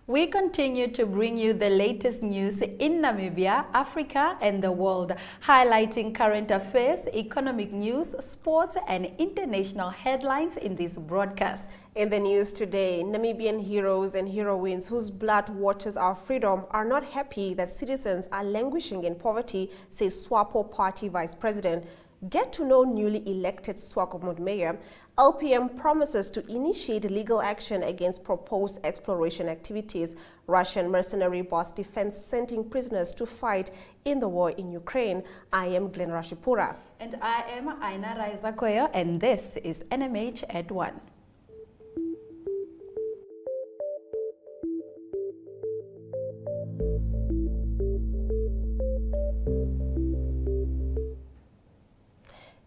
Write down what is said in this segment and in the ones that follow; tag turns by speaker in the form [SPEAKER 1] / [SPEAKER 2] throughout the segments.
[SPEAKER 1] We continue to bring you the latest news in Namibia, Africa, and the world, highlighting current affairs, economic news, sports, and international headlines in this broadcast.
[SPEAKER 2] In the news today, Namibian heroes and heroines whose blood waters our freedom are not happy that citizens are languishing in poverty, says Swapo Party Vice-President. Get to know newly elected Swakopmund mayor. LPM promises to initiate legal action against proposed exploration activities. Russian mercenary boss defends sending prisoners to fight in the war in Ukraine. I am Glenn Rashipura.
[SPEAKER 1] And I am Aina Raizakoyo, and this is NMH at 1.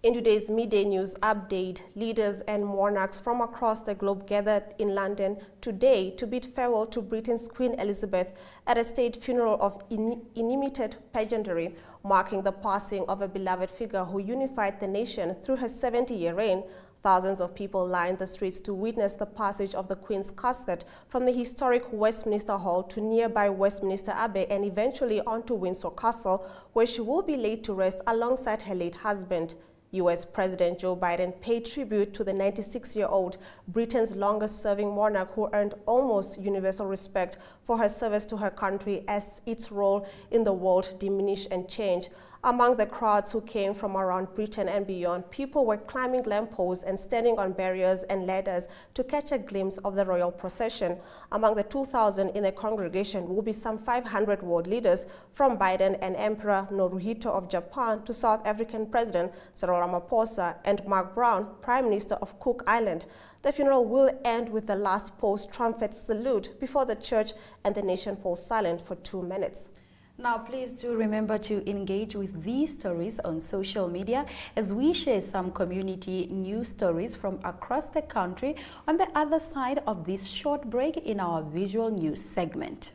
[SPEAKER 2] In today's midday news update, leaders and monarchs from across the globe gathered in London today to bid farewell to Britain's Queen Elizabeth at a state funeral of inimitable pageantry, marking the passing of a beloved figure who unified the nation through her 70-year reign. Thousands of people lined the streets to witness the passage of the Queen's casket from the historic Westminster Hall to nearby Westminster Abbey and eventually on to Windsor Castle, where she will be laid to rest alongside her late husband. U.S. President Joe Biden paid tribute to the 96-year-old, Britain's longest-serving monarch who earned almost universal respect for her service to her country as its role in the world diminished and changed. Among the crowds who came from around Britain and beyond, people were climbing lampposts and standing on barriers and ladders to catch a glimpse of the royal procession. Among the 2,000 in the congregation will be some 500 world leaders, from Biden and Emperor Naruhito of Japan to South African President Cyril Ramaphosa and Mark Brown, Prime Minister of Cook Island. The funeral will end with the last post-trumpet salute before the church and the nation falls silent for 2 minutes.
[SPEAKER 1] Now, please do remember to engage with these stories on social media as we share some community news stories from across the country on the other side of this short break in our visual news segment.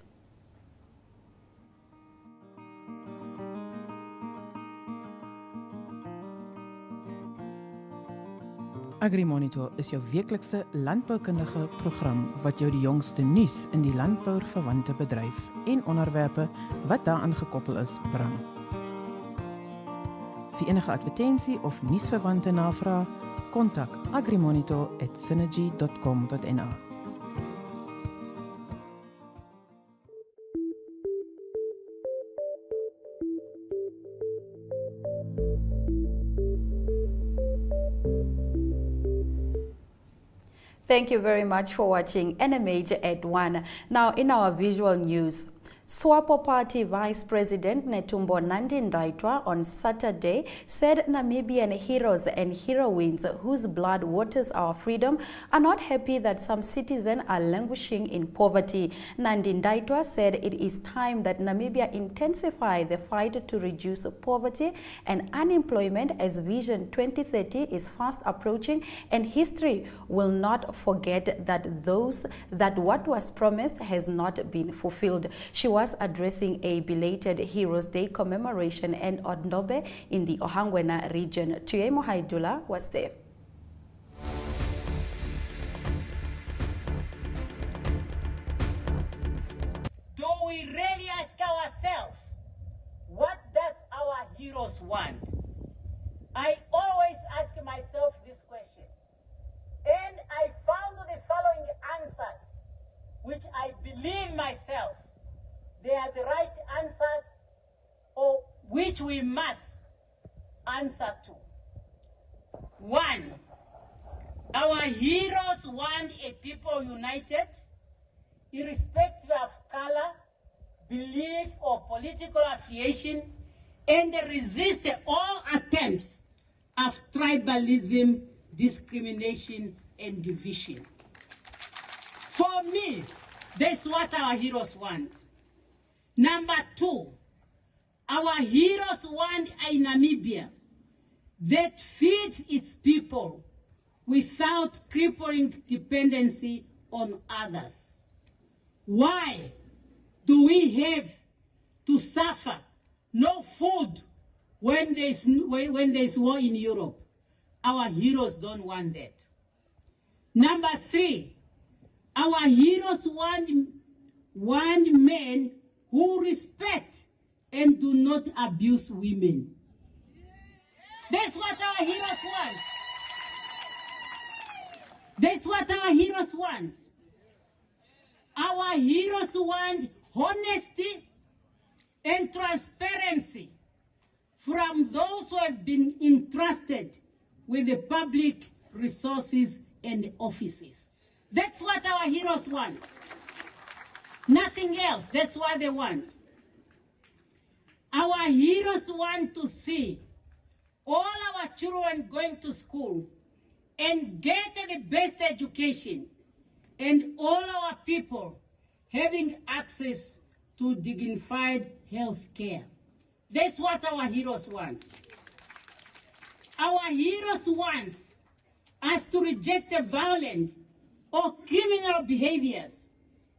[SPEAKER 3] AgriMonitor is jou weeklikse landboukundige program wat jou die jongste nuus in die landbouverwante bedryf en onderwerpe wat daaraan gekoppel is bring. Vir enige advertensie of nuusverwante navrae, kontak agrimonitor@synergy.com.na.
[SPEAKER 1] Thank you very much for watching NMH at 1. Now, in our visual news, Swapo Party Vice-President Netumbo Nandi-Ndaitwah on Saturday said Namibian heroes and heroines whose blood waters our freedom are not happy that some citizens are languishing in poverty. Nandi-Ndaitwah said it is time that Namibia intensify the fight to reduce poverty and unemployment as Vision 2030 is fast approaching, and history will not forget that what was promised has not been fulfilled. She was addressing a belated Heroes Day commemoration in Ondobe in the Ohangwena region. Tuyemo Haidula was there.
[SPEAKER 4] Do we really ask ourselves, what does our heroes want? I always ask myself this question, and I found the following answers, which I believe myself they are the right answers, or which we must answer to. 1, our heroes want a people united, irrespective of color, belief, or political affiliation, and they resist all attempts of tribalism, discrimination, and division. For me, that's what our heroes want. Number 2, our heroes want a Namibia that feeds its people without crippling dependency on others. Why do we have to suffer no food when there's war in Europe? Our heroes don't want that. Number 3, our heroes want want men who respect and do not abuse women. That's what our heroes want. That's what our heroes want. Our heroes want honesty and transparency from those who have been entrusted with the public resources and offices. That's what our heroes want. Nothing else. That's what they want. Our heroes want to see all our children going to school and get the best education, and all our people having access to dignified health care. That's what our heroes want. Our heroes want us to reject the violent or criminal behaviors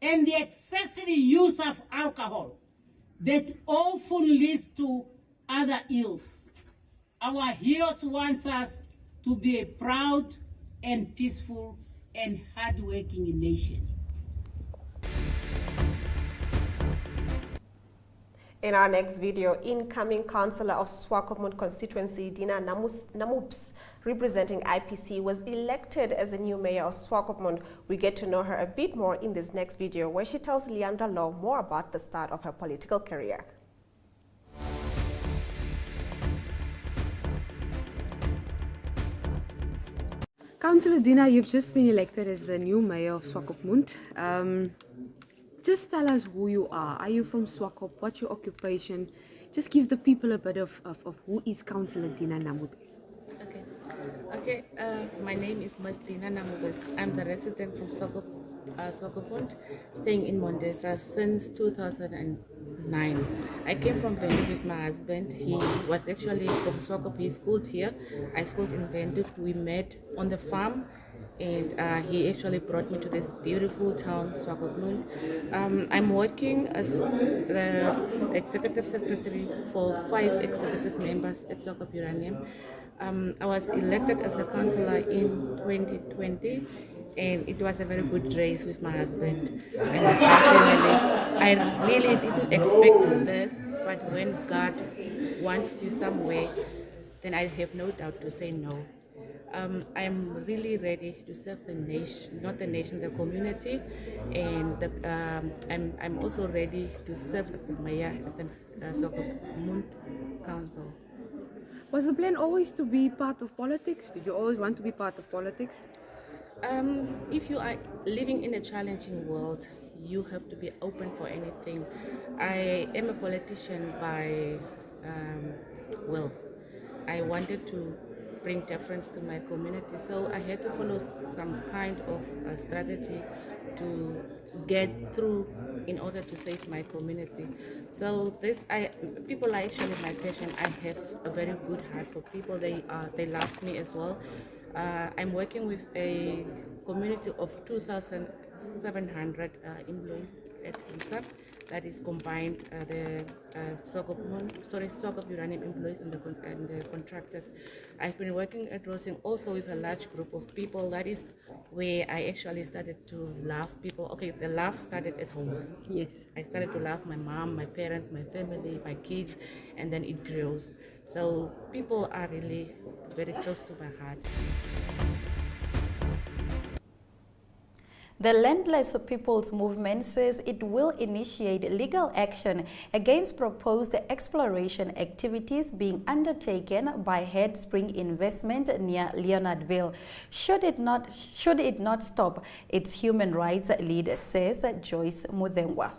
[SPEAKER 4] and the excessive use of alcohol that often leads to other ills. Our heroes want us to be a proud and peaceful and hardworking nation.
[SPEAKER 2] In our next video, incoming councillor of Swakopmund constituency, Dina Namubs, representing IPC, was elected as the new mayor of Swakopmund. We get to know her a bit more in this next video, where she tells Leandra Law more about the start of her political career.
[SPEAKER 5] Councillor Dina, you've just been elected as the new mayor of Swakopmund. Just tell us who you are. Are you from Swakop? What's your occupation? Just give the people a bit of who is Councillor Dina Namubis.
[SPEAKER 6] Okay. My name is Ms. Dina Namubis. I'm the resident from Swakopmund, staying in Mondesa since 2009. I came from Windhoek with my husband. He was actually from Swakop. He schooled here. I schooled in Windhoek. We met on the farm, and he actually brought me to this beautiful town, Swakopmund. I'm working as the executive secretary for 5 executive members at Swakop Uranium. I was elected as the councillor in 2020, and it was a very good race with my husband and my family. I really didn't expect this, but when God wants you somewhere, then I have no doubt to say no. I'm really ready to serve the nation, not the nation, the community, and I'm also ready to serve as the mayor at the Swakopmund Council.
[SPEAKER 5] Was the plan always to be part of politics? Did you always want to be part of politics?
[SPEAKER 6] If you are living in a challenging world, you have to be open for anything. I am a politician by will. I wanted to bring difference to my community, so I had to follow some kind of strategy to get through in order to save my community. So people are actually my passion. I have a very good heart for people. They love me as well. I'm working with a community of 2,700 employees at INSAP. That is combined the Swakop Uranium employees and the contractors. I've been working at Rosing also with a large group of people. That is where I actually started to love people. Okay, the love started at home.
[SPEAKER 5] Yes.
[SPEAKER 6] I started to love my mom, my parents, my family, my kids, and then it grows. So people are really very close to my heart.
[SPEAKER 1] The Landless People's Movement says it will initiate legal action against proposed exploration activities being undertaken by Headspring Investment near Leonardville. Should it not stop, its human rights leader says Joyce Mudengwa.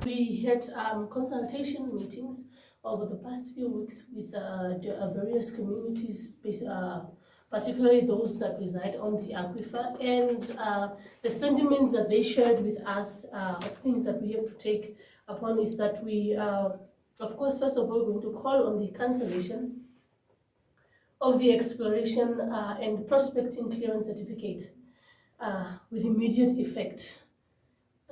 [SPEAKER 7] We had consultation meetings over the past few weeks with various communities, particularly those that reside on the aquifer, and the sentiments that they shared with us of things that we have to take upon is that we, of course, first of all, going to call on the cancellation of the exploration and prospecting clearance certificate with immediate effect.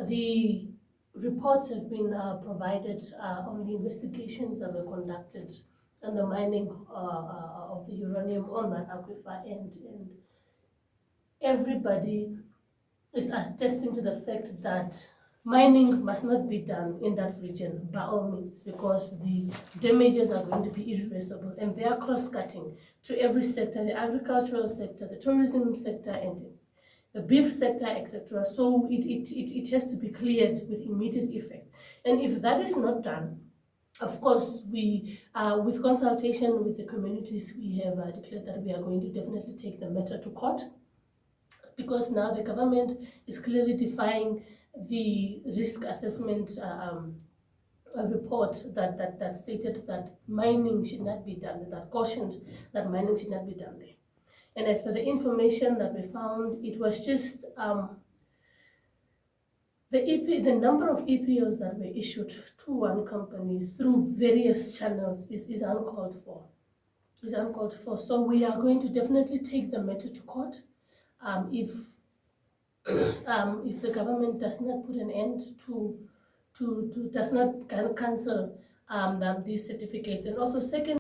[SPEAKER 7] The reports have been provided on the investigations that were conducted and the mining of the uranium on that aquifer end. And everybody is attesting to the fact that mining must not be done in that region by all means, because the damages are going to be irreversible, and they are cross-cutting to every sector, the agricultural sector, the tourism sector, and the beef sector, etc. So it has to be cleared with immediate effect. And if that is not done, of course, we, with consultation with the communities, we have declared that we are going to definitely take the matter to court, because now the government is clearly defying the risk assessment report that stated that mining should not be done, that cautioned that mining should not be done there. And as per the information that we found, it was just the number of EPOs that were issued to one company through various channels is uncalled for. Is uncalled for. So we are going to definitely take the matter to court if the government does not put an end to does not cancel these certificates. And also, second,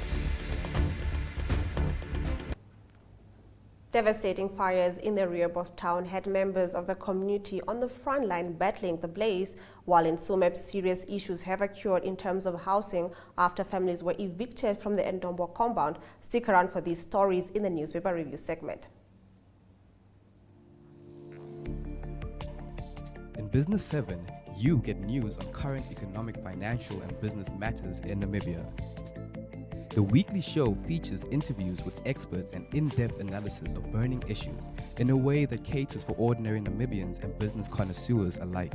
[SPEAKER 2] Devastating fires in the Rehoboth town had members of the community on the front line battling the blaze, while in Tsumeb serious issues have occurred in terms of housing after families were evicted from the Ndombo compound. Stick around for these stories in the newspaper review segment.
[SPEAKER 8] In Business 7, you get news on current economic, financial, and business matters in Namibia. The weekly show features interviews with experts and in-depth analysis of burning issues in a way that caters for ordinary Namibians and business connoisseurs alike.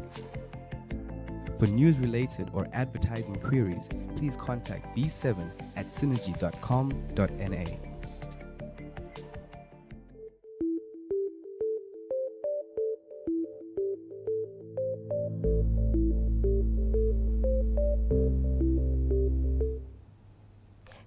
[SPEAKER 8] For news-related or advertising queries, please contact B7 at synergy.com.na.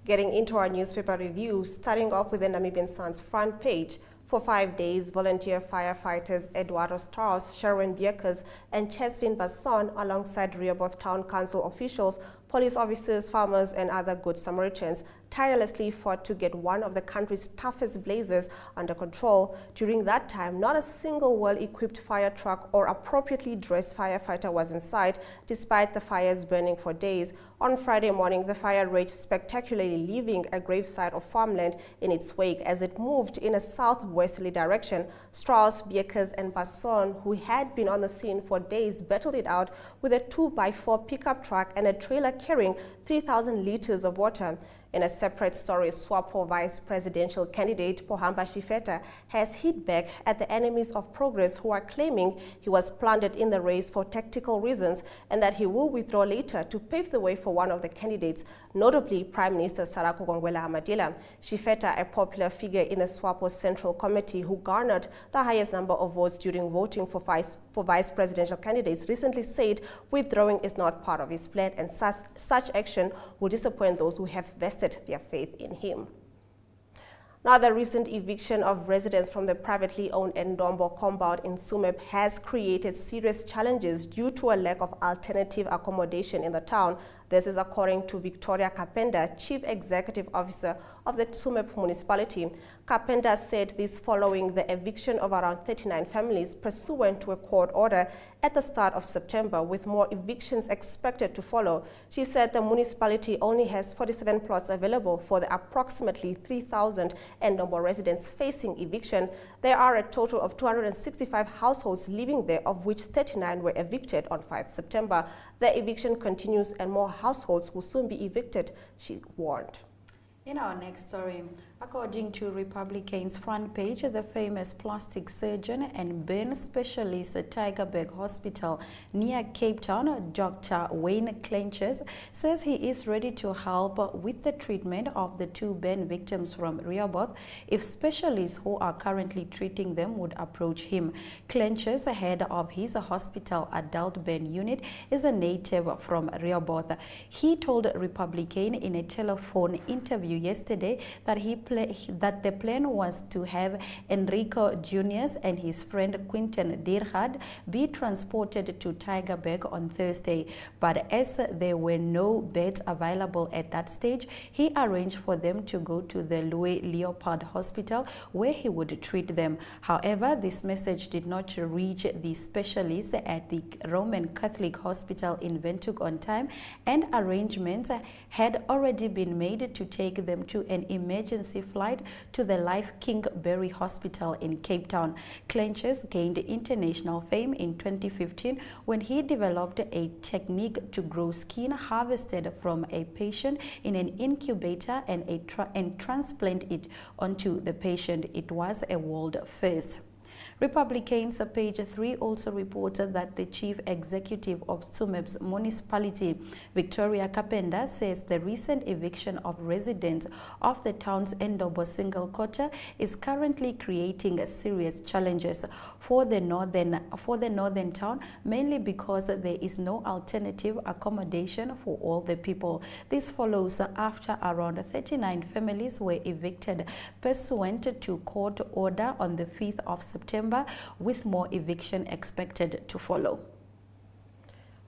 [SPEAKER 2] Getting into our newspaper review, starting off with the Namibian Sun's front page. For 5 days, volunteer firefighters Eduardo Strauss, Sherwin Bierkes, and Chesvin Basson, alongside Rehoboth Town Council officials, police officers, farmers, and other good Samaritans, tirelessly fought to get one of the country's toughest blazes under control. During that time, not a single well-equipped fire truck or appropriately dressed firefighter was in sight, despite the fires burning for days. On Friday morning, the fire raged spectacularly, leaving a gravesite of farmland in its wake as it moved in a southwesterly direction. Strauss, Bierkes, and Basson, who had been on the scene for days, battled it out with a 2x4 pickup truck and a trailer carrying 3,000 liters of water. In a separate story, Swapo Vice-Presidential candidate Pohamba Shifeta has hit back at the enemies of progress who are claiming he was plundered in the race for tactical reasons and that he will withdraw later to pave the way for one of the candidates, notably Prime Minister Sarako Gwangwela Amadila. Shifeta, a popular figure in the Swapo Central Committee who garnered the highest number of votes during voting for vice-presidential candidates, recently said withdrawing is not part of his plan and such action will disappoint those who have vested their faith in him. Now, the recent eviction of residents from the privately owned Ndombo compound in Tsumeb has created serious challenges due to a lack of alternative accommodation in the town. This is according to Victoria Kapenda, Chief Executive Officer of the Tsumeb municipality. Kapenda said this following the eviction of around 39 families pursuant to a court order at the start of September, with more evictions expected to follow. She said the municipality only has 47 plots available for the approximately 3,000 Ndombo residents facing eviction. There are a total of 265 households living there, of which 39 were evicted on 5 September. The eviction continues and more households will soon be evicted, she warned.
[SPEAKER 1] In our next story, according to Republican's front page, the famous plastic surgeon and burn specialist at Tygerberg Hospital near Cape Town, Dr. Wayne Clenches, says he is ready to help with the treatment of the 2 burn victims from Rehoboth if specialists who are currently treating them would approach him. Clenches, head of his hospital adult burn unit, is a native from Rehoboth. He told Republican in a telephone interview yesterday that he that the plan was to have Enrico Juniors and his friend Quinton Dirhard be transported to Tigerberg on Thursday, but as there were no beds available at that stage, he arranged for them to go to the Louis Leopold Hospital where he would treat them. However, this message did not reach the specialists at the Roman Catholic Hospital in Windhoek on time, and arrangements had already been made to take them to an emergency flight to the Life Kingberry Hospital in Cape Town. Clenches gained international fame in 2015 when he developed a technique to grow skin harvested from a patient in an incubator and transplant it onto the patient. It was a world first. Republicans, page 3, also reported that the chief executive of Tsumeb's municipality, Victoria Kapenda, says the recent eviction of residents of the town's Endobo single quarter is currently creating serious challenges for the northern town, mainly because there is no alternative accommodation for all the people. This follows after around 39 families were evicted pursuant to court order on the 5th of September, with more eviction expected to follow.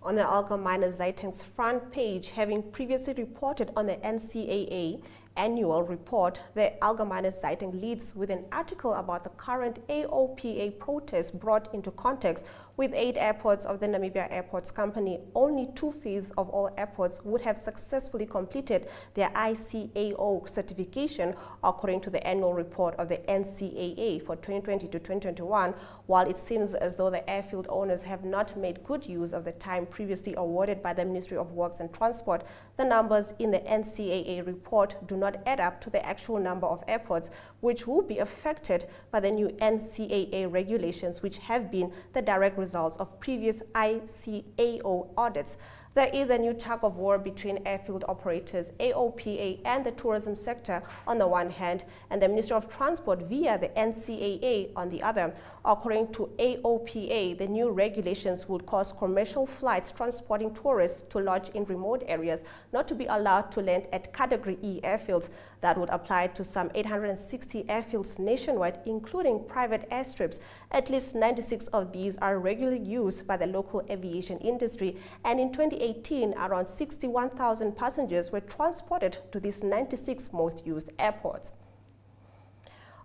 [SPEAKER 2] On the Allgemeine Zeitung's front page, having previously reported on the NCAA annual report, the Allgemeine Zeitung leads with an article about the current AOPA protest brought into context. With 8 airports of the Namibia Airports Company, only 2/5 of all airports would have successfully completed their ICAO certification, according to the annual report of the NCAA for 2020 to 2021. While it seems as though the airfield owners have not made good use of the time previously awarded by the Ministry of Works and Transport, the numbers in the NCAA report do not add up to the actual number of airports which will be affected by the new NCAA regulations, which have been the direct results of previous ICAO audits. There is a new tug of war between airfield operators, AOPA, and the tourism sector on the one hand, and the Ministry of Transport via the NCAA on the other. According to AOPA, the new regulations would cause commercial flights transporting tourists to lodge in remote areas not to be allowed to land at Category E airfields. That would apply to some 860 airfields nationwide, including private airstrips. At least 96 of these are regularly used by the local aviation industry, and in 2018, around 61,000 passengers were transported to these 96 most used airports.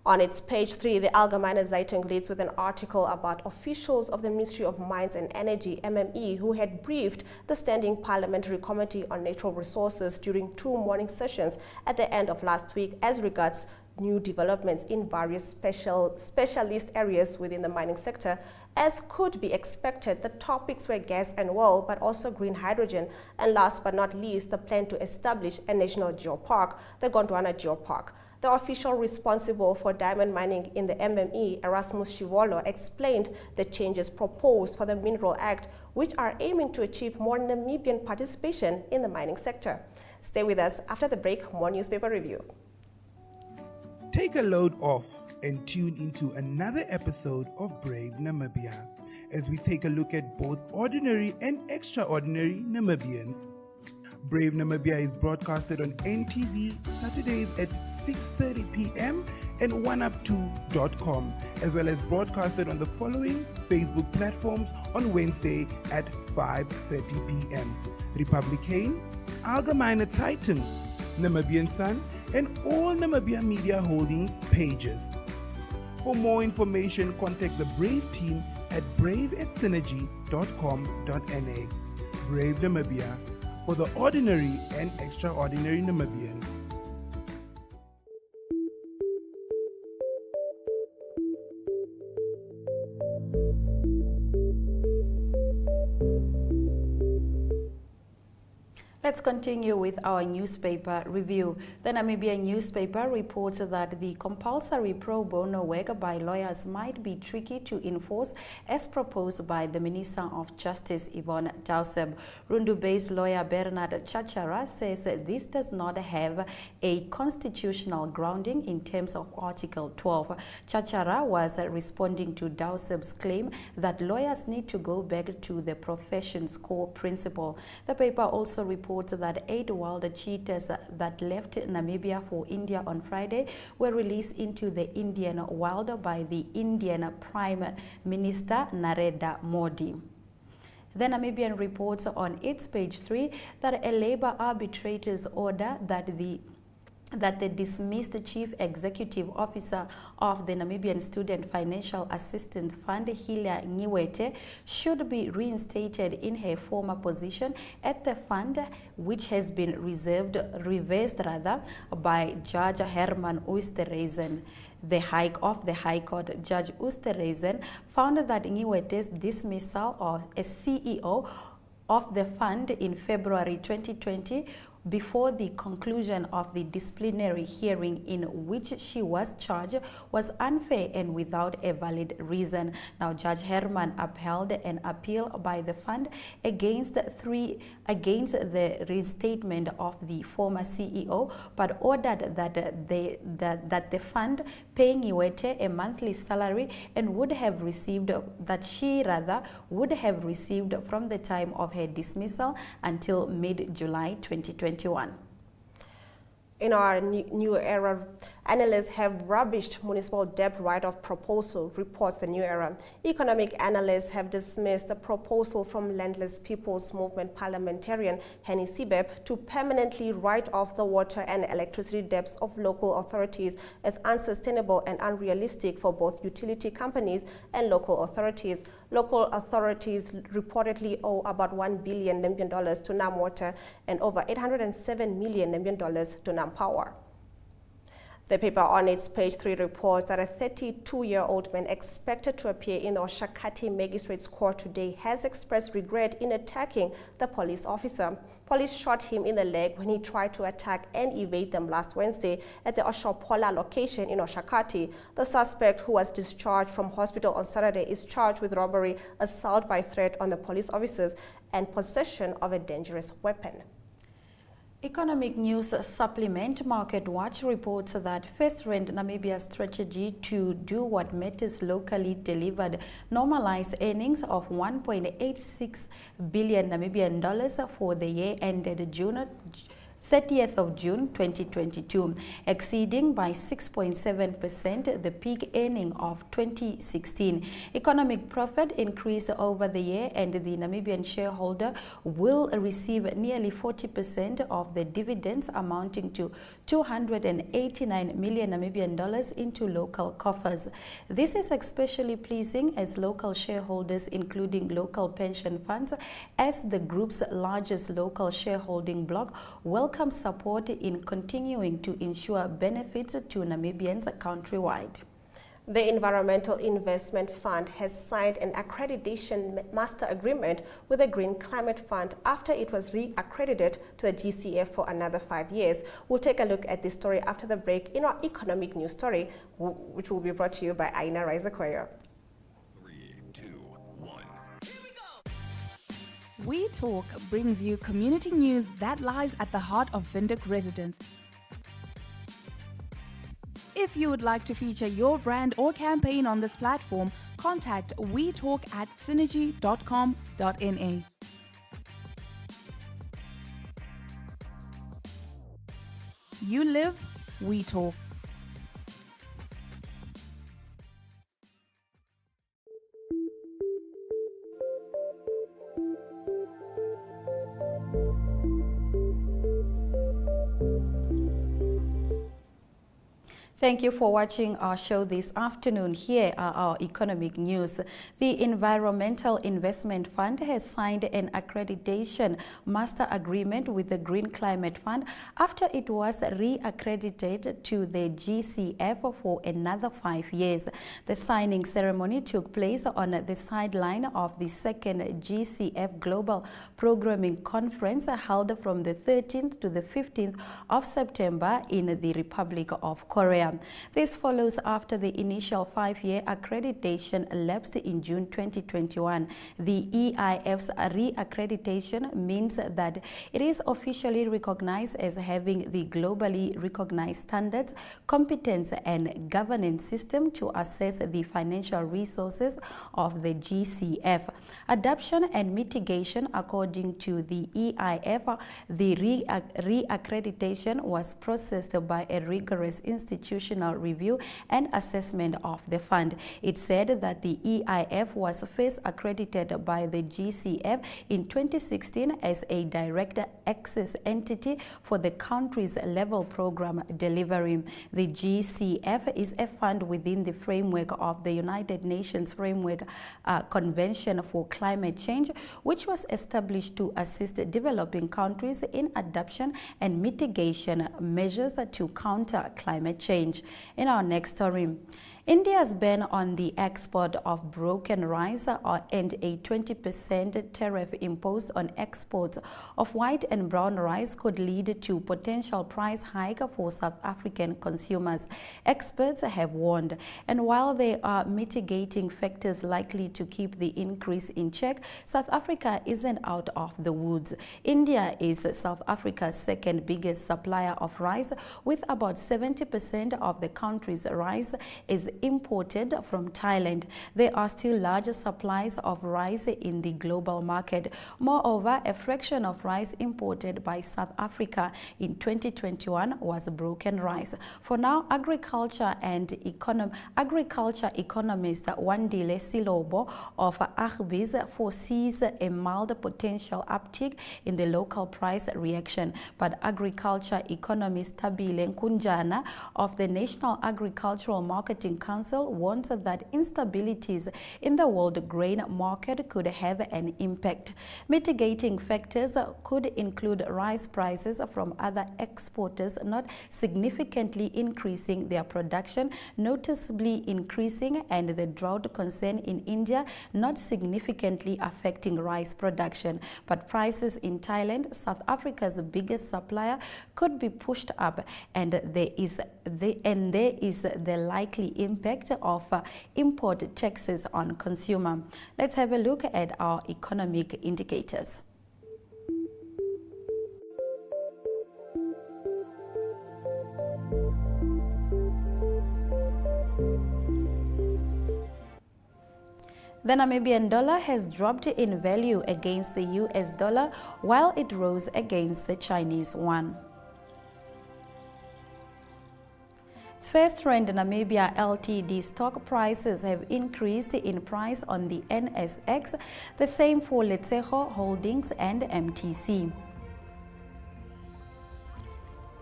[SPEAKER 2] On its page 3, the Allgemeine Zeitung leads with an article about officials of the Ministry of Mines and Energy, MME, who had briefed the Standing Parliamentary Committee on Natural Resources during 2 morning sessions at the end of last week as regards new developments in various specialist areas within the mining sector. As could be expected, the topics were gas and oil, but also green hydrogen, and last but not least, the plan to establish a national geopark, the Gondwana Geopark. The official responsible for diamond mining in the MME, Erasmus Shivolo, explained the changes proposed for the Mineral Act, which are aiming to achieve more Namibian participation in the mining sector. Stay with us. After the break, more newspaper review.
[SPEAKER 9] Take a load off and tune into another episode of Brave Namibia as we take a look at both ordinary and extraordinary Namibians. Brave Namibia is broadcasted on NTV Saturdays at 6:30 p.m. and oneup2.com, as well as broadcasted on the following Facebook platforms on Wednesday at 5:30 p.m. Republican, Allgemeine Zeitung, Namibian Sun, and all Namibia Media Holdings pages. For more information, contact the Brave team at brave@synergy.com.na. Brave Namibia, for the ordinary and extraordinary Namibians.
[SPEAKER 1] Let's continue with our newspaper review. The Namibian newspaper reports that the compulsory pro bono work by lawyers might be tricky to enforce as proposed by the Minister of Justice, Yvonne Dauseb. Rundu-based lawyer Bernard Chachara says this does not have a constitutional grounding in terms of Article 12. Chachara was responding to Dauseb's claim that lawyers need to go back to the profession's core principle. The paper also reports reports that 8 wild cheetahs that left Namibia for India on Friday were released into the Indian wild by the Indian Prime Minister Narendra Modi. The Namibian reports on its page 3 that a labor arbitrator's order that the dismissed Chief Executive Officer of the Namibian Student Financial Assistance Fund, Hilia Ngiwete, should be reinstated in her former position at the fund, which has been reversed by Judge Herman Oosterhuizen. The High Court Judge Oosterhuizen found that Ngiwete's dismissal as CEO of the fund in February 2020 before the conclusion of the disciplinary hearing in which she was charged was unfair and without a valid reason. Now, Judge Herman upheld an appeal by the fund against the reinstatement of the former CEO, but ordered that the fund pay Ngiwete a monthly salary and would have received from the time of her dismissal until mid-July 2021. In our new era, analysts have rubbished municipal debt write-off proposal, reports the New Era. Economic analysts have dismissed the proposal from Landless People's Movement parliamentarian Henny Sibep to permanently write off the water and electricity debts of local authorities as unsustainable and unrealistic for both utility companies and local authorities. Local authorities reportedly owe about $1 billion to Nam Water and over $807 million to Nam Power. The paper on its page 3 reports that a 32-year-old man expected to appear in the Oshakati Magistrates Court today has expressed regret in attacking the police officer. Police shot him in the leg when he tried to attack and evade them last Wednesday at the Oshopola location in Oshakati. The suspect, who was discharged from hospital on Saturday, is charged with robbery, assault by threat on the police officers, and possession of a dangerous weapon. Economic news supplement. Market Watch reports that FirstRand Namibia's strategy to do what matters locally delivered normalized earnings of 1.86 billion Namibian dollars for the year ended June 30th of June 2022, exceeding by 6.7% the peak earning of 2016. Economic profit increased over the year, and the Namibian shareholder will receive nearly 40% of the dividends, amounting to 289 million Namibian dollars into local coffers. This is especially pleasing as local shareholders, including local pension funds, as the group's largest local shareholding bloc, welcome support in continuing to ensure benefits to Namibians countrywide. The Environmental Investment Fund has signed an accreditation master agreement with the Green Climate Fund after it was re-accredited to the GCF for another 5 years. We'll take a look at this story after the break in our economic news story, which will be brought to you by Aina Raizakoya.
[SPEAKER 10] 3, 2, 1.
[SPEAKER 11] We Talk brings you community news that lies at the heart of Windhoek residents. If you would like to feature your brand or campaign on this platform, contact wetalk@synergy.com.na. You live, we talk.
[SPEAKER 1] Thank you for watching our show this afternoon. Here are our economic news. The Environmental Investment Fund has signed an accreditation master agreement with the Green Climate Fund after it was re-accredited to the GCF for another 5 years. The signing ceremony took place on the sideline of the second GCF Global Programming Conference held from the 13th to the 15th of September in the Republic of Korea. Namibia. This follows after the initial 5-year accreditation lapsed in June 2021. The EIF's re-accreditation means that it is officially recognized as having the globally recognized standards, competence, and governance system to assess the financial resources of the GCF. Adoption and mitigation. According to the EIF, the re-accreditation was processed by a rigorous institutional review and assessment of the fund. It said that the EIF was first accredited by the GCF in 2016 as a direct access entity for the country's level program delivery. The GCF is a fund within the framework of the United Nations Framework Convention for Climate Change, which was established to assist developing countries in adoption and mitigation measures to counter climate change. In our next story, India's ban on the export of broken rice and a 20% tariff imposed on exports of white and brown rice could lead to potential price hike for South African consumers, experts have warned. And while there are mitigating factors likely to keep the increase in check, South Africa isn't out of the woods. India is South Africa's second biggest supplier of rice, with about 70% of the country's rice is imported from Thailand. There are still larger supplies of rice in the global market. Moreover, a fraction of rice imported by South Africa in 2021 was broken rice. For now, agriculture economist Wandile Silobo of Agbiz foresees a mild potential uptick in the local price reaction, but agriculture economist Tabile Nkunjana of the National Agricultural Marketing Council warns that instabilities in the world grain market could have an impact. Mitigating factors could include rice prices from other exporters not significantly increasing their production, noticeably increasing, and the drought concern in India not significantly affecting rice production. But prices in Thailand, South Africa's biggest supplier, could be pushed up, and there is the likely impact of import taxes on consumer. Let's have a look at our economic indicators. The Namibian dollar has dropped in value against the US dollar, while it rose against the Chinese yuan. First Rand Namibia Ltd stock prices have increased in price on the NSX, the same for Letshego Holdings and MTC.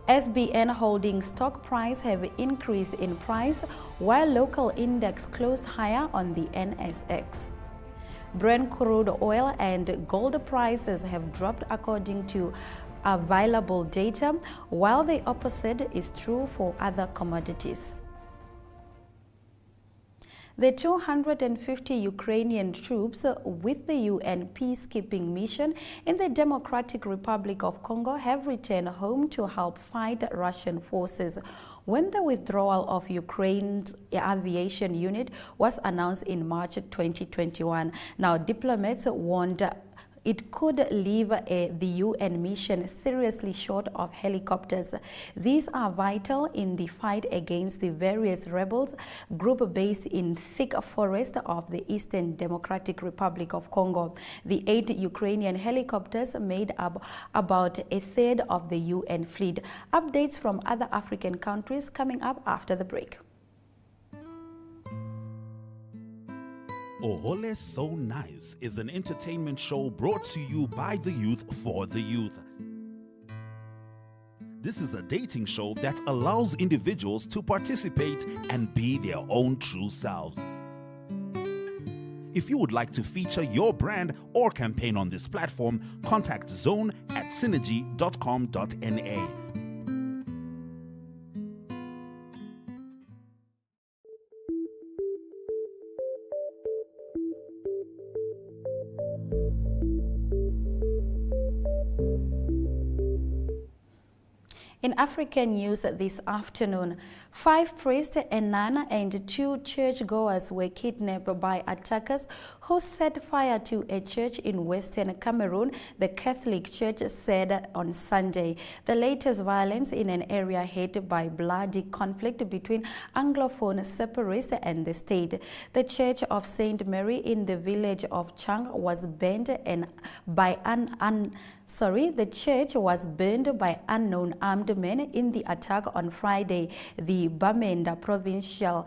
[SPEAKER 1] SBN Holdings stock price have increased in price, while local index closed higher on the NSX. Brent crude oil and gold prices have dropped according to available data, while the opposite is true for other commodities. The 250 Ukrainian troops with the UN peacekeeping mission in the Democratic Republic of Congo have returned home to help fight Russian forces. When the withdrawal of Ukraine's aviation unit was announced in March 2021, now diplomats warned it could leave the UN mission seriously short of helicopters. These are vital in the fight against the various rebels group based in thick forest of the Eastern Democratic Republic of Congo. The 8 Ukrainian helicopters made up about a third of the UN fleet. Updates from other African countries coming up after the break.
[SPEAKER 12] Ohole So Nice is an entertainment show brought to you by the youth for the youth. This is a dating show that allows individuals to participate and be their own true selves. If you would like to feature your brand or campaign on this platform, contact zone@synergy.com.na.
[SPEAKER 1] In African news this afternoon, 5 priests, a nun, and 2 churchgoers were kidnapped by attackers who set fire to a church in Western Cameroon, the Catholic Church said on Sunday. The latest violence in an area hit by bloody conflict between Anglophone separatists and the state. The Church of St. Mary in the village of Chang was burned the church was burned by unknown armed men in the attack on Friday, the Bamenda Provincial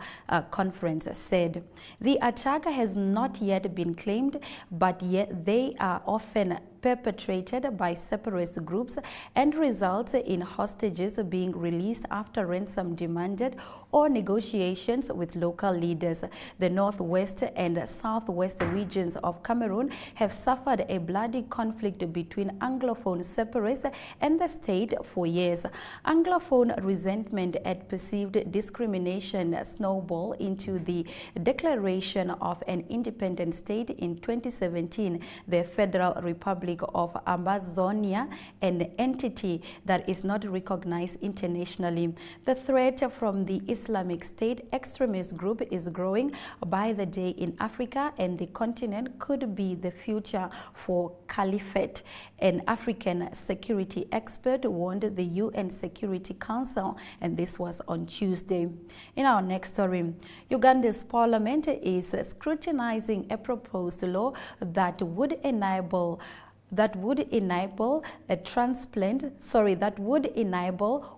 [SPEAKER 1] Conference said. The attack has not yet been claimed, but yet they are often perpetrated by separatist groups and results in hostages being released after ransom demanded or negotiations with local leaders. The northwest and southwest regions of Cameroon have suffered a bloody conflict between Anglophone separatists and the state for years. Anglophone resentment at perceived discrimination snowballed into the declaration of an independent state in 2017, the Federal Republic of Amazonia, an entity that is not recognized internationally. The threat from the Islamic State extremist group is growing by the day in Africa, and the continent could be the future for caliphate. An African security expert warned the UN Security Council, and this was on Tuesday. In our next story, Uganda's parliament is scrutinizing a proposed law that would enable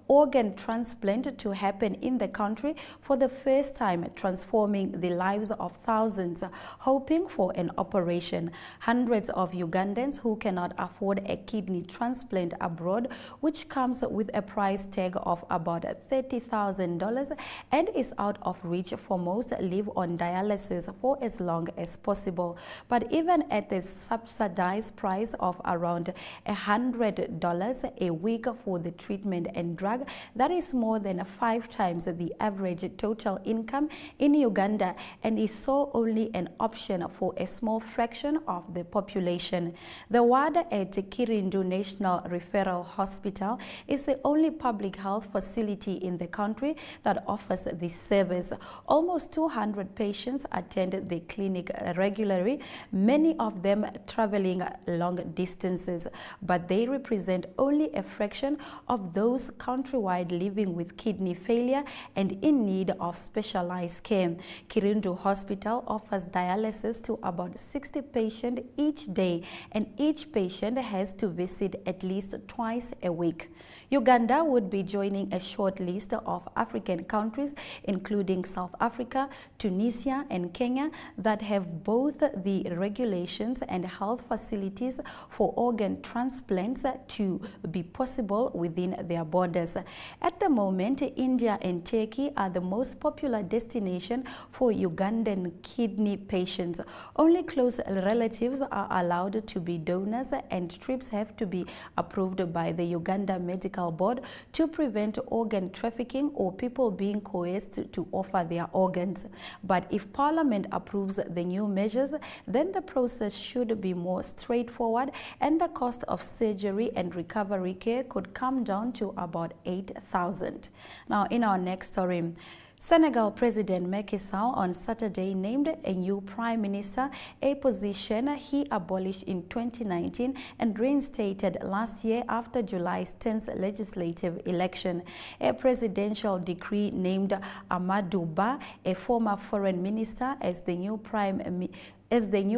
[SPEAKER 1] organ transplant to happen in the country for the first time, transforming the lives of thousands hoping for an operation. Hundreds of Ugandans who cannot afford a kidney transplant abroad, which comes with a price tag of about $30,000 and is out of reach for most, live on dialysis for as long as possible. But even at the subsidized price of around $100 a week for the treatment and drug, that is more than 5 times the average total income in Uganda, and is so only an option for a small fraction of the population. The ward at Kirindu National Referral Hospital is the only public health facility in the country that offers this service. Almost 200 patients attend the clinic regularly, many of them traveling long distances, but they represent only a fraction of those countrywide living with kidney failure and in need of specialized care. Kirindu Hospital offers dialysis to about 60 patients each day, and each patient has to visit at least twice a week. Uganda would be joining a short list of African countries, including South Africa, Tunisia, and Kenya, that have both the regulations and health facilities for organ transplants to be possible within their borders. At the moment, India and Turkey are the most popular destination for Ugandan kidney patients. Only close relatives are allowed to be donors, and trips have to be approved by the Uganda Medical Board to prevent organ trafficking or people being coerced to offer their organs. But if Parliament approves the new measures, then the process should be more straightforward, and the cost of surgery and recovery care could come down to about $8,000. Now, in our next story, Senegal President Macky Sall on Saturday named a new prime minister, a position he abolished in 2019 and reinstated last year after July's 10th legislative election. A presidential decree named Amadou Ba, a former foreign minister, as the new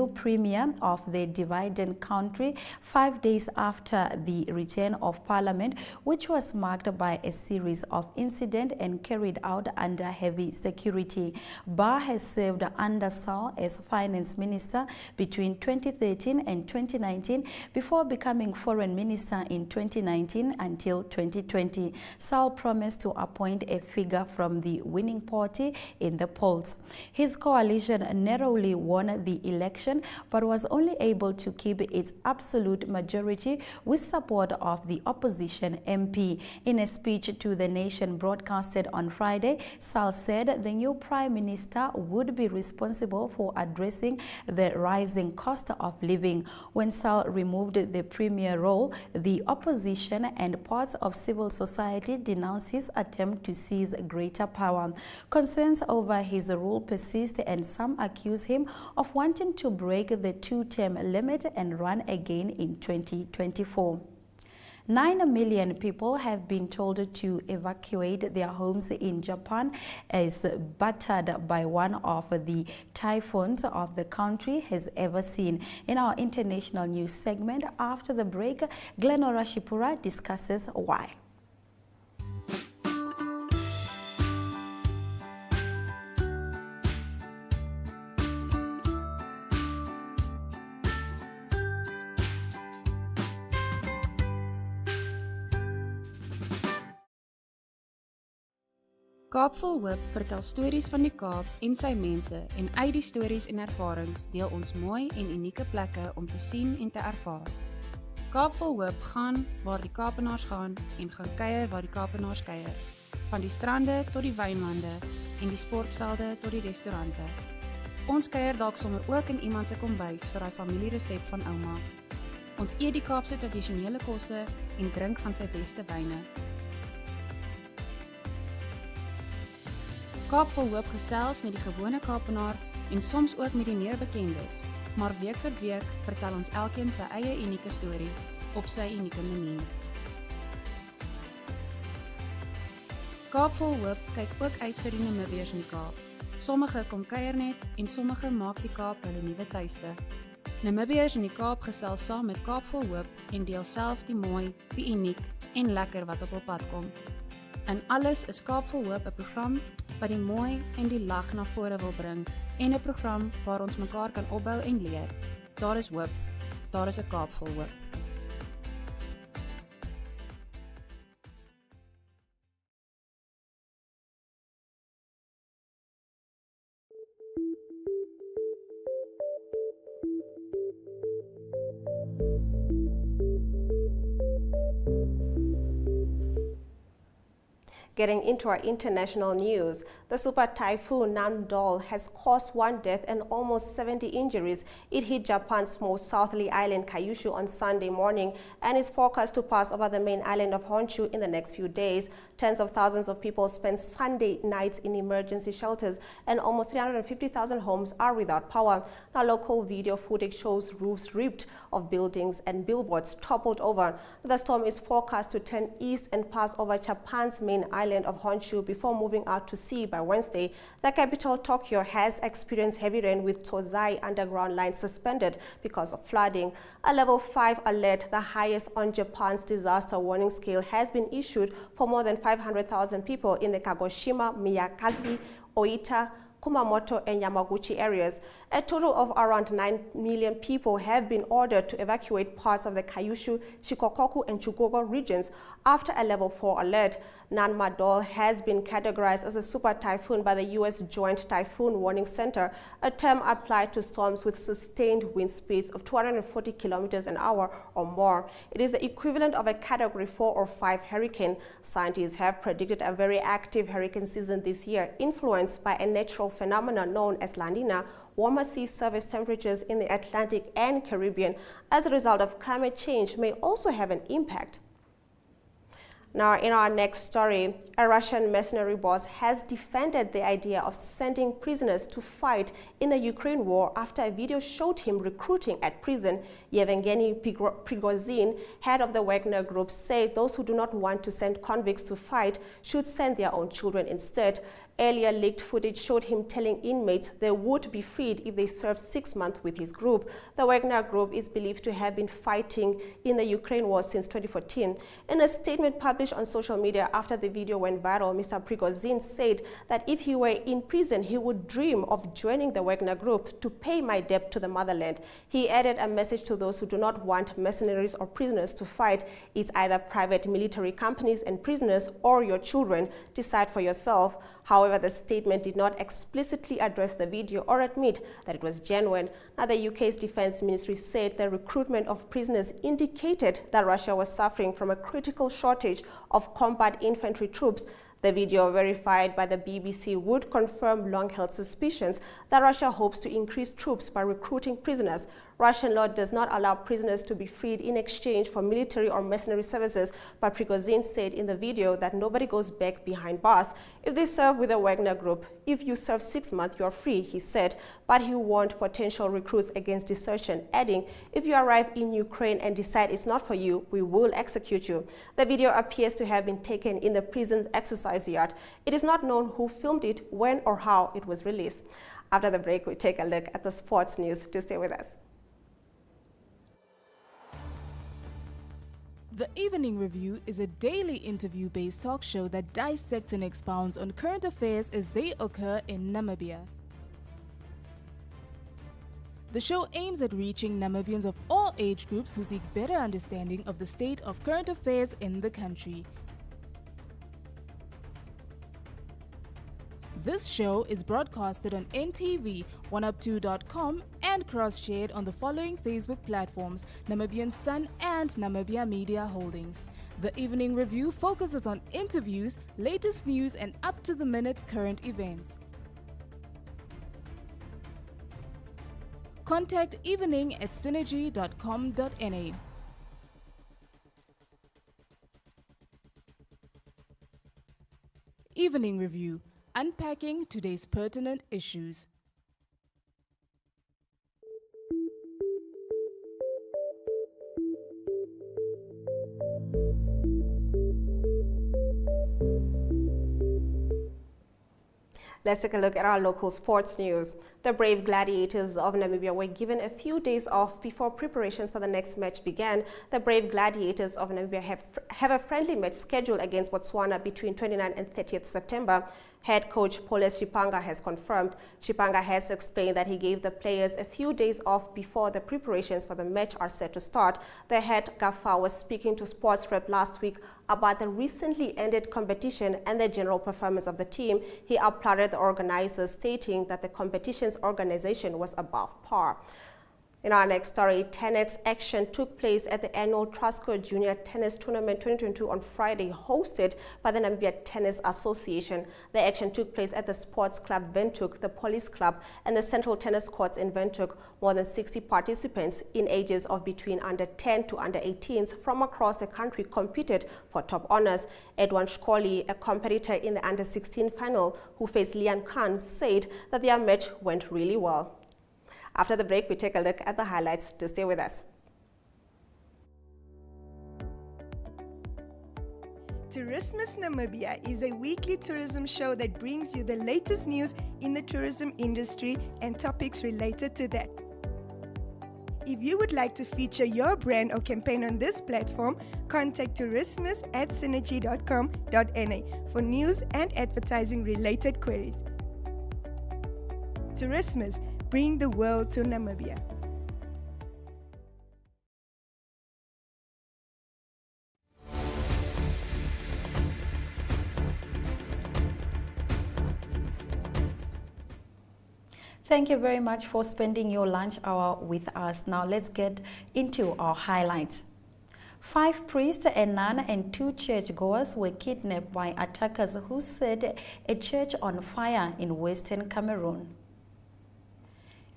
[SPEAKER 1] premier of the divided country 5 days after the return of parliament, which was marked by a series of incidents and carried out under heavy security. Ba has served under Sall as finance minister between 2013 and 2019 before becoming foreign minister in 2019 until 2020. Sall promised to appoint a figure from the winning party in the polls. His coalition narrowly won the the election, but was only able to keep its absolute majority with support of the opposition MP. In a speech to the nation broadcasted on Friday, Sall said the new Prime Minister would be responsible for addressing the rising cost of living. When Sall removed the premier role, the opposition and parts of civil society denounced his attempt to seize greater power. Concerns over his rule persist, and some accuse him of wanting to break the two-term limit and run again in 2024. 9 million people have been told to evacuate their homes in Japan as battered by one of the typhoons of the country has ever seen. In our international news segment after the break, Glenora Shipura discusses why.
[SPEAKER 13] Kaap vol Hoop vertel stories van die Kaap en sy mense, en uit die stories en ervarings deel ons mooi en unieke plekke om te sien en te ervaar. Kaap vol Hoop gaan waar die Kaapenaars gaan en gaan kuier waar die Kaapenaars kuier. Van die strande tot die wynlande en die sportvelde tot die restaurante. Ons kuier dalk sommer ook in iemand se kombuis vir daai familieresep van ouma. Ons eet die Kaapse tradisionele kosse en drink van sy beste wyne. Kaap vol Hoop gesels met die gewone Kaapenaar en soms ook met die meer bekendes, maar week vir week vertel ons elkeen sy eie unieke storie op sy unieke manier. Kaap vol Hoop kyk ook uit vir die Namibiërs in die Kaap. Sommige kom kuier net en sommige maak die Kaap hulle nuwe tuiste. Namibiërs in die Kaap gesels saam met Kaap vol Hoop en deel self die mooi, die uniek en lekker wat op hul pad kom. In alles is Kaap vol Hoop 'n program wat die mooi en die lag na vore wil bring en 'n program waar ons mekaar kan opbou en leer. Daar is hoop. Daar is 'n Kaap vol Hoop.
[SPEAKER 2] Getting into our international news, the super typhoon Namdol has caused 1 death and almost 70 injuries. It hit Japan's most southerly island, Kyushu, on Sunday morning and is forecast to pass over the main island of Honshu in the next few days. Tens of thousands of people spent Sunday nights in emergency shelters, and almost 350,000 homes are without power. Now, local video footage shows roofs ripped of buildings and billboards toppled over. The storm is forecast to turn east and pass over Japan's main island of Honshu before moving out to sea by Wednesday. The capital, Tokyo, has experienced heavy rain with Tozai underground line suspended because of flooding. A level 5 alert, the highest on Japan's disaster warning scale, has been issued for more than 500,000 people in the Kagoshima, Miyakazi, Oita, Kumamoto and Yamaguchi areas. A total of around 9 million people have been ordered to evacuate parts of the Kyushu, Shikokoku and Chugogo regions after a level 4 alert. Namdol has been categorized as a super typhoon by the U.S. Joint Typhoon Warning Center, a term applied to storms with sustained wind speeds of 240 kilometers an hour or more. It is the equivalent of a category 4 or 5 hurricane. Scientists have predicted a very active hurricane season this year, influenced by a natural phenomenon known as La Nina, warmer sea surface temperatures in the Atlantic and Caribbean as a result of climate change may also have an impact. Now, in our next story, a Russian mercenary boss has defended the idea of sending prisoners to fight in the Ukraine war after a video showed him recruiting at prison. Yevgeny Prigozhin, head of the Wagner Group, said those who do not want to send convicts to fight should send their own children instead. Earlier leaked footage showed him telling inmates they would be freed if they served 6 months with his group. The Wagner Group is believed to have been fighting in the Ukraine war since 2014. In a statement published on social media after the video went viral, Mr. Prigozhin said that if he were in prison, he would dream of joining the Wagner Group to pay my debt to the motherland. He added a message to those who do not want mercenaries or prisoners to fight. It's either private military companies and prisoners or your children. Decide for yourself. However, However, the statement did not explicitly address the video or admit that it was genuine. Now, the UK's Defence Ministry said the recruitment of prisoners indicated that Russia was suffering from a critical shortage of combat infantry troops. The video, verified by the BBC, would confirm long-held suspicions that Russia hopes to increase troops by recruiting prisoners. Russian law does not allow prisoners to be freed in exchange for military or mercenary services, but Prigozhin said in the video that nobody goes back behind bars if they serve with the Wagner Group. If you serve 6 months, you're free, he said, but he warned potential recruits against desertion, adding, if you arrive in Ukraine and decide it's not for you, we will execute you. The video appears to have been taken in the prison's exercise yard. It is not known who filmed it, when or how it was released. After the break, we take a look at the sports news. Do stay with us.
[SPEAKER 14] The Evening Review is a daily interview-based talk show that dissects and expounds on current affairs as they occur in Namibia. The show aims at reaching Namibians of all age groups who seek better understanding of the state of current affairs in the country. This show is broadcasted on NTV, 1up2.com, and cross-shared on the following Facebook platforms: Namibian Sun and Namibia Media Holdings. The Evening Review focuses on interviews, latest news, and up-to-the-minute current events. Contact evening@synergy.com.na. Evening Review, unpacking today's pertinent issues.
[SPEAKER 2] Let's take a look at our local sports news. The brave gladiators of Namibia were given a few days off before preparations for the next match began. The brave gladiators of Namibia have a friendly match scheduled against Botswana between 29th and 30th September. Head coach Paulus Chipanga has confirmed. Chipanga has explained that he gave the players a few days off before the preparations for the match are set to start. The head gaffer was speaking to Sports Rep last week about the recently ended competition and the general performance of the team. He applauded the organizers, stating that the competition's organization was above par. In our next story, tennis action took place at the annual Trasco Junior Tennis Tournament 2022 on Friday, hosted by the Namibia Tennis Association. The action took place at the Sports Club Windhoek, the Police Club, and the Central Tennis Courts in Windhoek. More than 60 participants in ages of between under 10 to under 18s from across the country competed for top honors. Edwin Shkoli, a competitor in the under 16 final who faced Lian Khan, said that their match went really well. After the break, we take a look at the highlights. To stay with us.
[SPEAKER 15] Tourismus Namibia is a weekly tourism show that brings you the latest news in the tourism industry and topics related to that. If you would like to feature your brand or campaign on this platform, contact tourismus@synergy.com.na for news and advertising related queries. Tourismus, bring the world to Namibia.
[SPEAKER 1] Thank you very much for spending your lunch hour with us. Now let's get into our highlights. 5 priests, a nun, and 2 churchgoers were kidnapped by attackers who set a church on fire in Western Cameroon.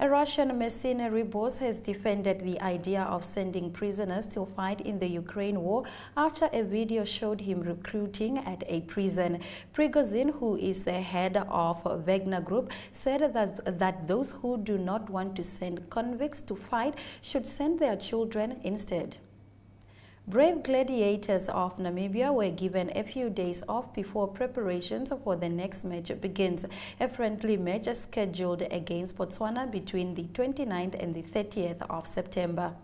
[SPEAKER 1] A Russian mercenary boss has defended the idea of sending prisoners to fight in the Ukraine war after a video showed him recruiting at a prison. Prigozhin, who is the head of Wagner Group, said that those who do not want to send convicts to fight should send their children instead. Brave gladiators of Namibia were given a few days off before preparations for the next match begins. A friendly match is scheduled against Botswana between the 29th and the 30th of September.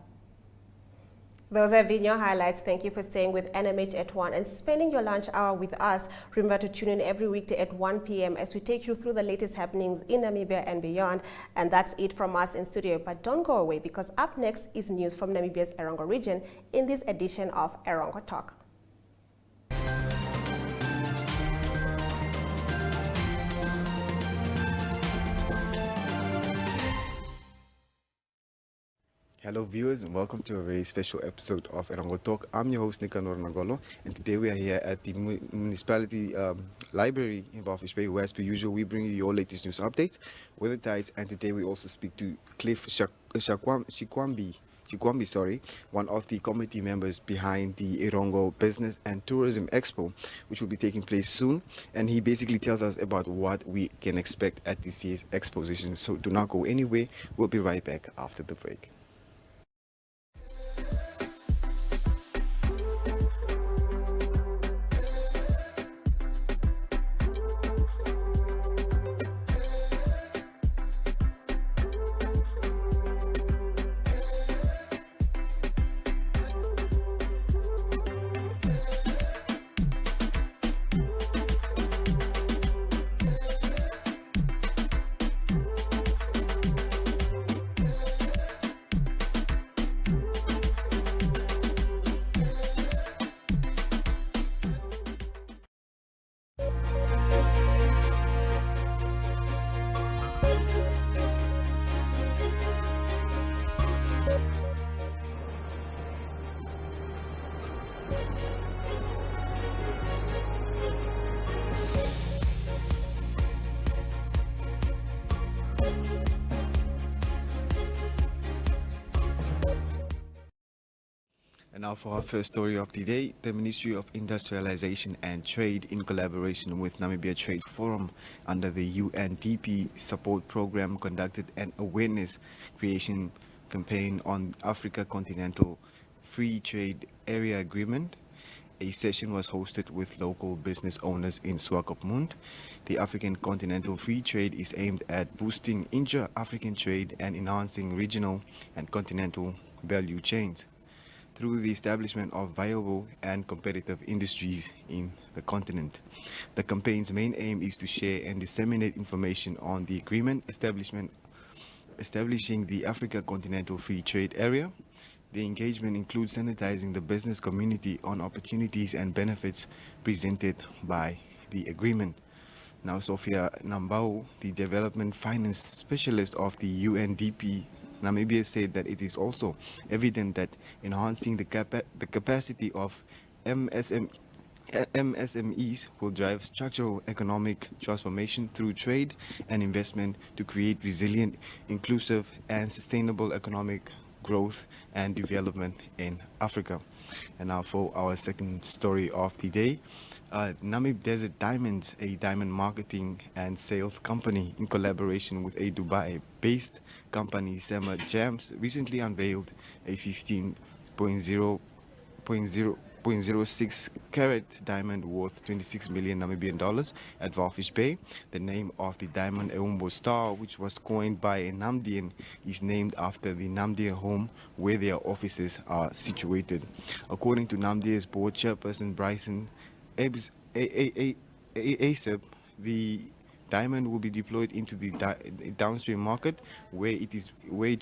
[SPEAKER 2] Those have been your highlights. Thank you for staying with NMH at 1 and spending your lunch hour with us. Remember to tune in every weekday at 1 p.m. as we take you through the latest happenings in Namibia and beyond. And that's it from us in studio. But don't go away, because up next is news from Namibia's Erongo region in this edition of Erongo Talk.
[SPEAKER 16] Hello viewers and welcome to a very special episode of Erongo Talk. I'm your host Nicanor Nagolo and today we are here at the municipality library in Walvis Bay where as per usual we bring you your latest news updates, weather tides, and today we also speak to Cliff Chikwambi, one of the committee members behind the Erongo Business and Tourism Expo, which will be taking place soon. And he basically tells us about what we can expect at this year's exposition. So do not go anywhere. We'll be right back after the break. And now for our first story of the day, the Ministry of Industrialization and Trade in collaboration with Namibia Trade Forum under the UNDP support program conducted an awareness creation campaign on Africa Continental Free Trade Area Agreement. A session was hosted with local business owners in Swakopmund. The African Continental Free Trade is aimed at boosting intra-African trade and enhancing regional and continental value chains through the establishment of viable and competitive industries in the continent. The campaign's main aim is to share and disseminate information on the agreement establishing the Africa Continental Free Trade Area. The engagement includes sensitizing the business community on opportunities and benefits presented by the agreement. Now, Sophia Nambao, the development finance specialist of the UNDP Namibia, said that it is also evident that enhancing the capacity of MSMEs will drive structural economic transformation through trade and investment to create resilient, inclusive and sustainable economic growth and development in Africa. And now for our second story of the day. Namib Desert Diamonds, a diamond marketing and sales company in collaboration with a Dubai-based company, Sema Jams, recently unveiled a 15.06 carat diamond worth 26 million Namibian dollars at Walvis Bay. The name of the diamond, Eumbo Star, which was coined by a Namdian, is named after the Namdian home where their offices are situated. According to Namdia's board chairperson Bryson ASAP, the diamond will be deployed into the downstream market where it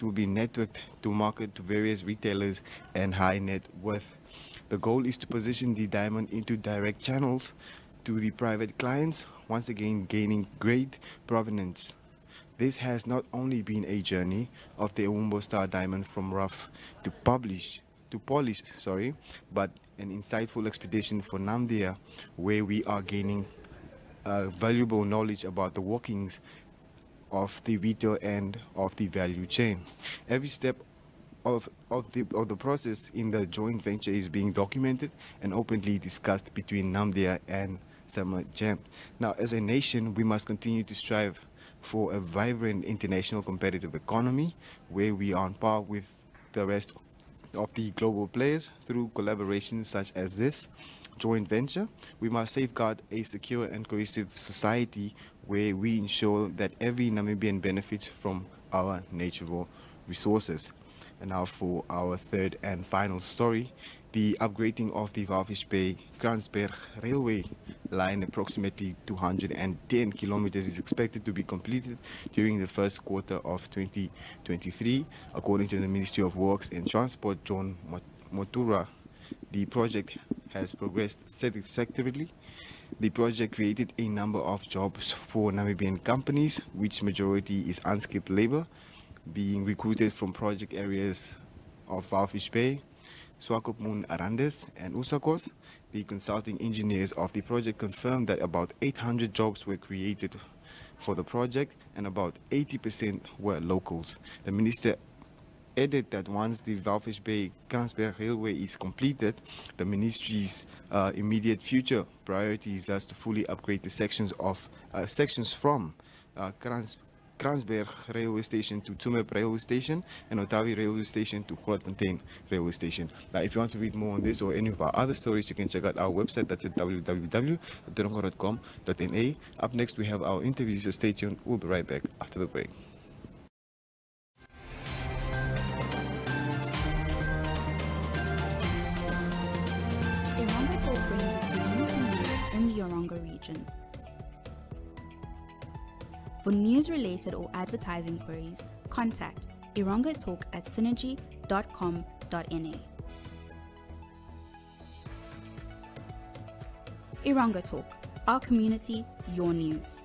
[SPEAKER 16] will be networked to market to various retailers and high net worth. The goal is to position the diamond into direct channels to the private clients, once again gaining great provenance. This has not only been a journey of the Eumbo Star diamond from rough to polish, but an insightful expedition for Namibia, where we are gaining valuable knowledge about the workings of the retail end of the value chain. Every step of the process in the joint venture is being documented and openly discussed between Namibia and Sema Jam. Now, as a nation, we must continue to strive for a vibrant international competitive economy where we are on par with the rest of the global players through collaborations such as this joint venture. We must safeguard a secure and cohesive society where we ensure that every Namibian benefits from our natural resources. And now for our third and final story, the upgrading of the Walvis Bay Kransberg railway line, approximately 210 kilometers, is expected to be completed during the first quarter of 2023, according to the Ministry of Works and Transport, John Motura. The project has progressed satisfactorily. The project created a number of jobs for Namibian companies, which majority is unskilled labor, being recruited from project areas of Walvis Bay, Swakopmund Arandes, and Usakos. The consulting engineers of the project confirmed that about 800 jobs were created for the project and about 80% were locals. The minister added that once the Walvis Bay Kransberg Railway is completed, the ministry's immediate future priority is thus to fully upgrade the sections from Kransberg Railway Station to Tsumeb Railway Station and Otavi Railway Station to Grootfontein Railway Station. Now, if you want to read more on this or any of our other stories, you can check out our website. That's at www.erongo.com.na. Up next, we have our interview, so stay tuned. We'll be right back after the break.
[SPEAKER 11] Erongo Talk brings you community news in the Erongo region. For news-related or advertising queries, contact erongotalk@synergy.com.na. Erongo Talk, our community, your news.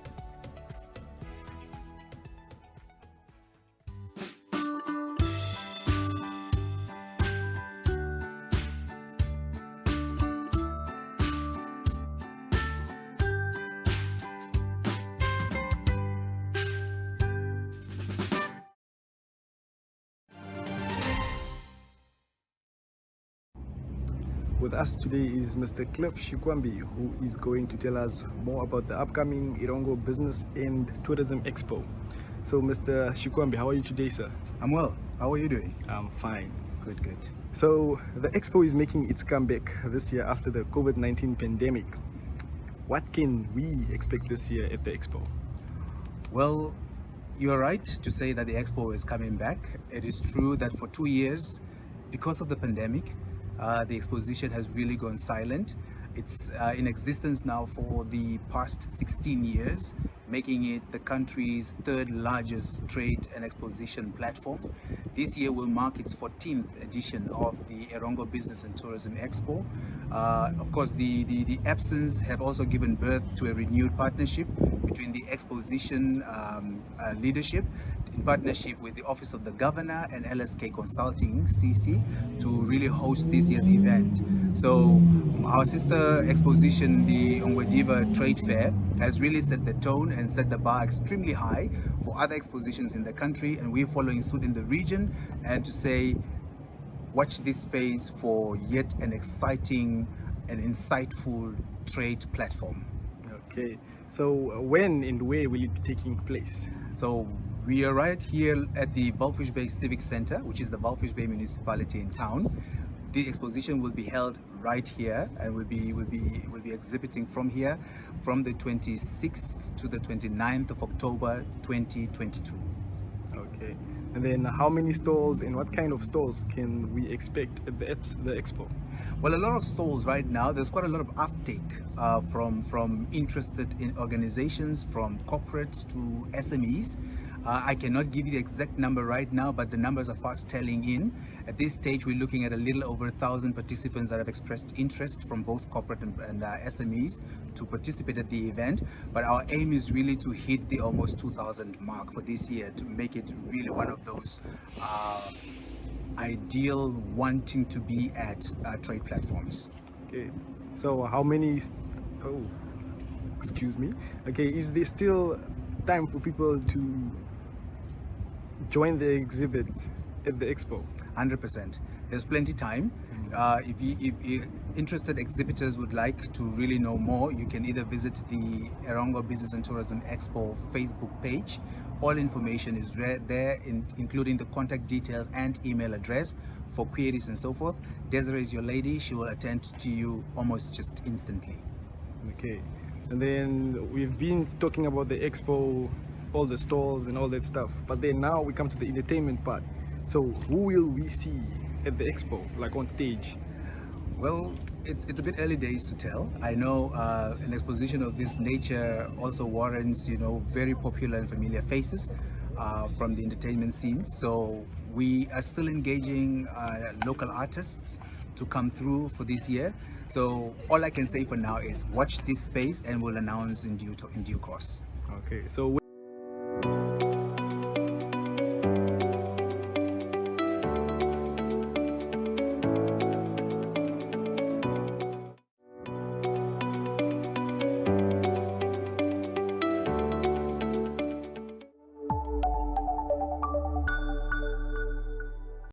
[SPEAKER 17] With us today is Mr. Cliff Shikwambi, who is going to tell us more about the upcoming Erongo Business and Tourism Expo. So, Mr. Shikwambi, how are you today, sir?
[SPEAKER 18] I'm well. How are you doing?
[SPEAKER 17] I'm fine.
[SPEAKER 18] Good, good.
[SPEAKER 17] So, the Expo is making its comeback this year after the COVID-19 pandemic. What can we expect this year at the Expo?
[SPEAKER 18] Well, you're right to say that the Expo is coming back. It is true that for 2 years, because of the pandemic, the exposition has really gone silent. It's in existence now for the past 16 years, making it the country's third largest trade and exposition platform. This year will mark its 14th edition of the Erongo Business and Tourism Expo. Of course, the absence have also given birth to a renewed partnership between the exposition leadership in partnership with the Office of the Governor and LSK Consulting, CC, to really host this year's event. So our sister exposition, the Ongwediva Trade Fair, has really set the tone and set the bar extremely high for other expositions in the country, and we're following suit in the region, and to say, watch this space for yet an exciting and insightful trade platform.
[SPEAKER 17] Okay, so when and where will it be taking place?
[SPEAKER 18] So we are right here at the Walvis Bay Civic Center, which is the Walvis Bay municipality in town. The exposition will be held right here, and we'll be exhibiting from here from the 26th to the 29th of October 2022.
[SPEAKER 17] Okay, and then how many stalls and what kind of stalls can we expect at the expo?
[SPEAKER 18] Well, a lot of stalls right now. There's quite a lot of uptake from interested in organizations, from corporates to SMEs. I cannot give you the exact number right now, but the numbers are fast telling in. At this stage, we're looking at a little over 1,000 participants that have expressed interest from both corporate and SMEs to participate at the event. But our aim is really to hit the almost 2,000 mark for this year, to make it really one of those ideal wanting to be at trade platforms.
[SPEAKER 17] Okay, so how many, excuse me. Okay, is there still time for people to join the exhibit at the expo?
[SPEAKER 18] 100%. There's plenty time. If interested exhibitors would like to really know more, you can either visit the Erongo Business and Tourism Expo Facebook page. All information is there, including the contact details and email address for queries and so forth. Desiree is your lady. She will attend to you almost just instantly.
[SPEAKER 17] Okay, and then we've been talking about the expo, all the stalls and all that stuff, but then now we come to the entertainment part. So who will we see at the expo, like on stage?
[SPEAKER 18] Well, it's a bit early days to tell. I know an exposition of this nature also warrants, very popular and familiar faces from the entertainment scenes. So we are still engaging local artists to come through for this year. So all I can say for now is watch this space, and we'll announce in due course.
[SPEAKER 17] Okay, so